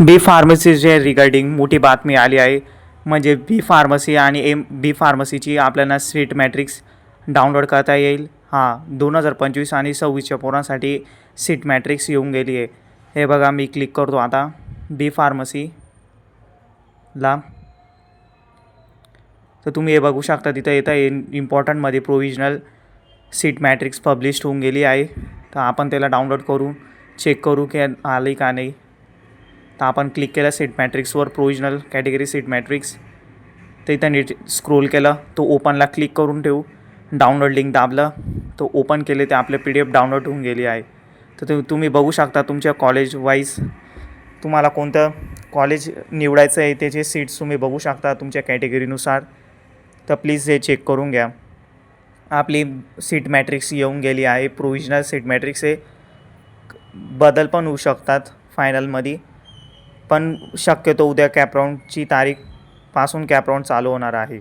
बी फार्मसीचे regarding मोठी बातमी आली आहे. म्हणजे बी फार्मसी आणि बी फार्मसीची आपल्याला सीट मॅट्रिक्स डाउनलोड करता येईल. 2025 आणि 26च्या पोरांसाठी सीट मॅट्रिक्स येऊन गेली आहे. हे बघा, मी क्लिक करतो आता बी फार्मसीला. तर तुम्ही हे बघू शकता, तिथं येतं इम्पॉर्टंटमध्ये प्रोविजनल सीट मॅट्रिक्स पब्लिश होऊन गेली आहे. तर आपण त्याला डाउनलोड करू, चेक करू की आली का नाही. तर आपण क्लिक केलं सीट मॅट्रिक्सवर, प्रोविजनल कॅटेगरी सीट मॅट्रिक्स. तर इथं नीट स्क्रोल केलं, तो ओपनला क्लिक करून ठेवू. डाउनलोड लिंक दाबलं, तो ओपन केले, ते आपले PDF डाउनलोड होऊन गेली आहे. तर तुम्ही बघू शकता तुमच्या कॉलेज वाईज तुम्हाला कोणतं कॉलेज निवडायचं आहे, त्याचे सीट्स तुम्ही बघू शकता तुमच्या कॅटेगरीनुसार. तर प्लीज हे चेक करून घ्या. आपली सीट मॅट्रिक्स येऊन गेली आहे. प्रोविजनल सीट मॅट्रिक्स आहे. बदल पण होऊ शकतात फायनलमध्ये, पण शक्यतो उद्या कॅपराऊंडची तारीखपासून कॅपराऊंड चालू होणार आहे.